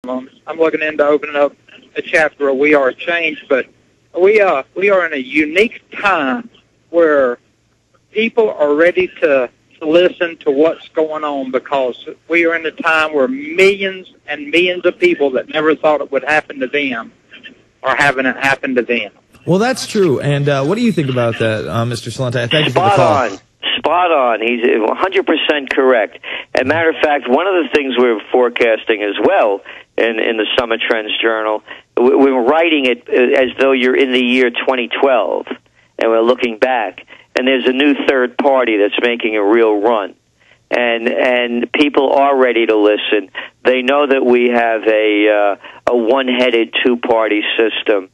I'm looking into opening up a chapter of We Are Change, but we are in a unique time where people are ready to listen to what's going on, because we are in a time where millions and millions of people that never thought it would happen to them are having it happen to them. Well, that's true. And what do you think about that, Mr. Celente? Thank you for the call. Spot on. He's 100% correct. As a matter of fact, one of the things we're forecasting as well in the Summer Trends Journal, we're writing it as though you're in the year 2012, and we're looking back, and there's a new third party that's making a real run. And people are ready to listen. They know that we have a one-headed two-party system,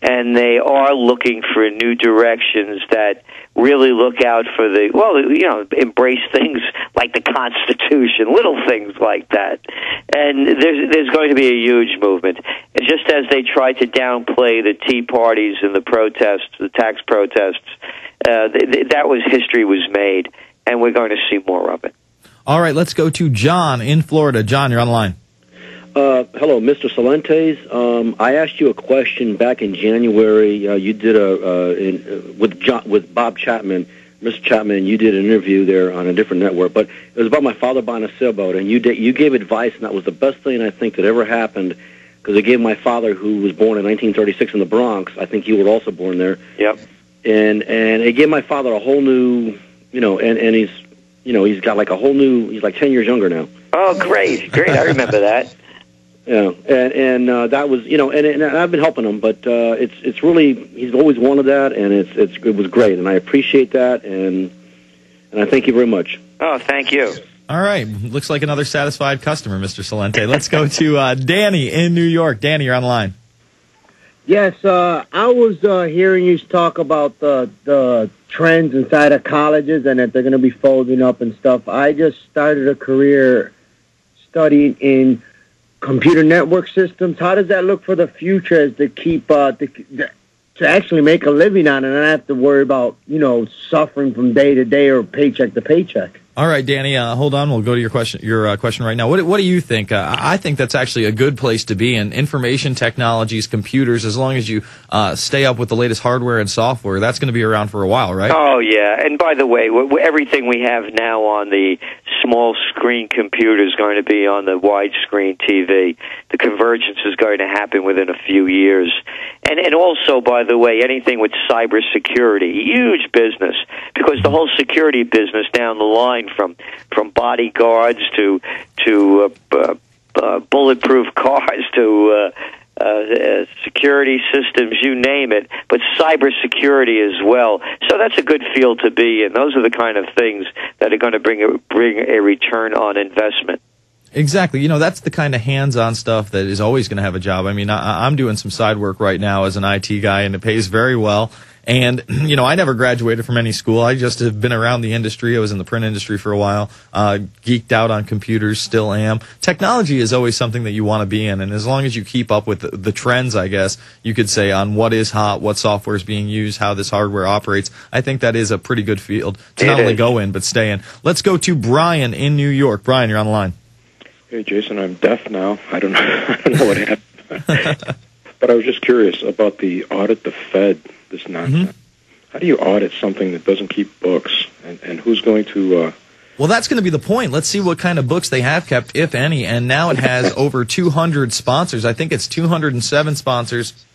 and they are looking for new directions that really look out for embrace things like the Constitution, little things like that. And there's going to be a huge movement. And just as they tried to downplay the Tea Parties and the protests, the tax protests, history was made, and we're going to see more of it. All right, let's go to John in Florida. John, you're on the line. Hello, Mr. Celente. I asked you a question back in January. You did with Bob Chapman, Mr. Chapman. You did an interview there on a different network, but it was about my father buying a sailboat, and you gave advice, and that was the best thing I think that ever happened, because it gave my father, who was born in 1936 in the Bronx. I think you were also born there. Yep. And it gave my father a whole new, and he's got like a whole new. He's like 10 years younger now. Oh, great! I remember that. Yeah, and that was, and I've been helping him, but it's really, he's always wanted that, and it was great, and I appreciate that, and I thank you very much. Oh, thank you. All right, looks like another satisfied customer, Mr. Celente. Let's go to Danny in New York. Danny, you're on the line. Yes, I was hearing you talk about the trends inside of colleges and that they're going to be folding up and stuff. I just started a career studying in computer network systems. How does that look for the future as to keep to actually make a living on it and not have to worry about suffering from day to day or paycheck to paycheck? All right, Danny, hold on. We'll go to your question right now. What do you think? I think that's actually a good place to be in. Information technologies, computers, as long as you stay up with the latest hardware and software, that's going to be around for a while, right? Oh, yeah. And by the way, everything we have now on the small screen computer is going to be on the widescreen TV. The convergence is going to happen within a few years. And also, by the way, anything with cybersecurity, huge business, because the whole security business down the line, from bodyguards to bulletproof cars to security systems, you name it, but cybersecurity as well. So that's a good field to be in. Those are the kind of things that are going to bring a return on investment. Exactly. That's the kind of hands-on stuff that is always going to have a job. I mean, I'm doing some side work right now as an IT guy, and it pays very well. And, I never graduated from any school. I just have been around the industry. I was in the print industry for a while, geeked out on computers, still am. Technology is always something that you want to be in, and as long as you keep up with the trends, I guess, you could say, on what is hot, what software is being used, how this hardware operates, I think that is a pretty good field to not only go in, but stay in. Let's go to Brian in New York. Brian, you're on the line. Hey, Jason, I'm deaf now. I don't know what happened. But I was just curious about the audit the Fed, this nonsense. Mm-hmm. How do you audit something that doesn't keep books? And who's going to... Well, that's going to be the point. Let's see what kind of books they have kept, if any. And now it has over 200 sponsors. I think it's 207 sponsors.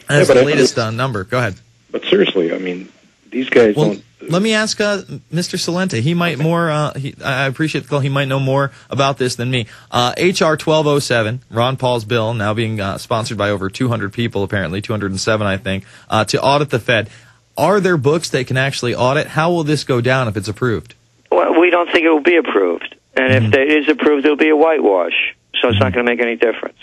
That's the latest number. Go ahead. But seriously, I mean, these guys don't... Let me ask Mr. Celente. He might more. I appreciate the call. He might know more about this than me. HR 1207, Ron Paul's bill, now being sponsored by over 200 people, apparently 207, I think, to audit the Fed. Are there books they can actually audit? How will this go down if it's approved? Well, we don't think it will be approved, and if it is approved, it'll be a whitewash. So it's not going to make any difference.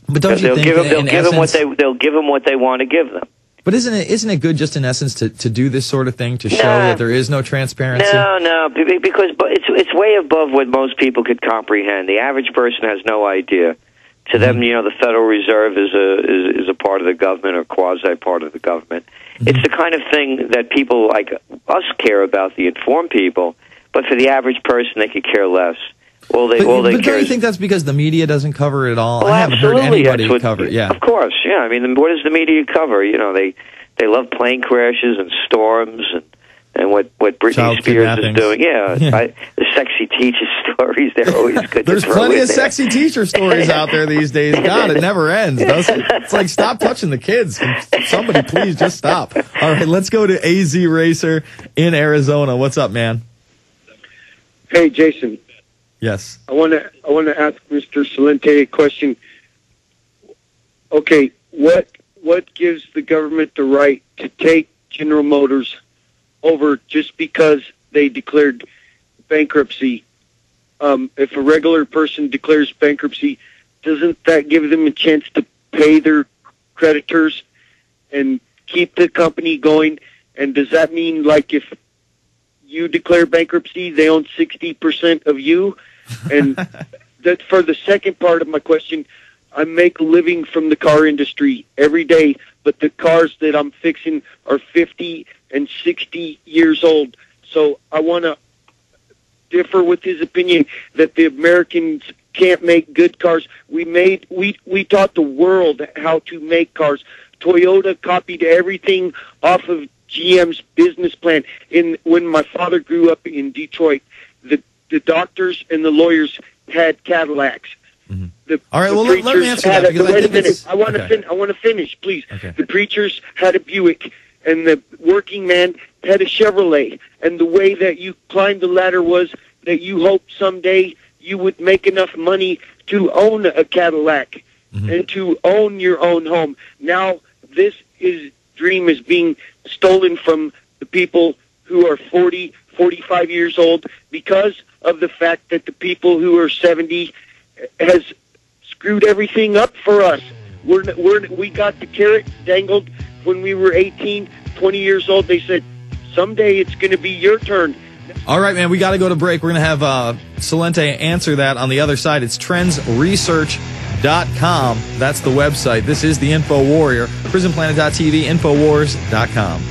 But don't you think they'll give them what they want to give them? But isn't it good just in essence to do this sort of thing, to show that there is no transparency? No, because it's way above what most people could comprehend. The average person has no idea. To them, the Federal Reserve is a part of the government or quasi part of the government. Mm-hmm. It's the kind of thing that people like us care about, the informed people, but for the average person, they could care less. All they but care don't you is, think that's because the media doesn't cover it all? well, I haven't heard absolutely, anybody cover it. Yeah, of course. Yeah, I mean, what does the media cover? You know, they love plane crashes and storms and what Britney Child Spears is kidnappings. doing. Yeah, the sexy teacher stories, they're always good. There's to throw plenty in of there. sexy teacher stories out there these days. God, it never ends. It's like, stop touching the kids. Somebody please just stop. All right, let's go to AZ Racer in Arizona. What's up, man? Hey, Jason. Yes. I want to ask Mr. Celente a question. Okay, what gives the government the right to take General Motors over just because they declared bankruptcy? If a regular person declares bankruptcy, doesn't that give them a chance to pay their creditors and keep the company going? And does that mean, like, if you declare bankruptcy, they own 60% of you? And that, for the second part of my question, I make a living from the car industry every day, but the cars that I'm fixing are 50 and 60 years old. So I want to differ with his opinion that the Americans can't make good cars. We taught the world how to make cars. Toyota copied everything off of GM's business plan. When my father grew up in Detroit, the doctors and the lawyers had Cadillacs. Mm-hmm. All right, well, let me answer that. Wait a minute. I want to finish, please. Okay. The preachers had a Buick, and the working man had a Chevrolet. And the way that you climbed the ladder was that you hoped someday you would make enough money to own a Cadillac and to own your own home. Now, this dream is being stolen from the people who are 40, 45 years old because of the fact that the people who are 70 has screwed everything up for us. We got the carrot dangled when we were 18, 20 years old. They said, someday it's going to be your turn. All right, man, we got to go to break. We're going to have Celente answer that on the other side. It's trendsresearch.com. That's the website. This is the Info Warrior. PrisonPlanet.tv, Infowars.com.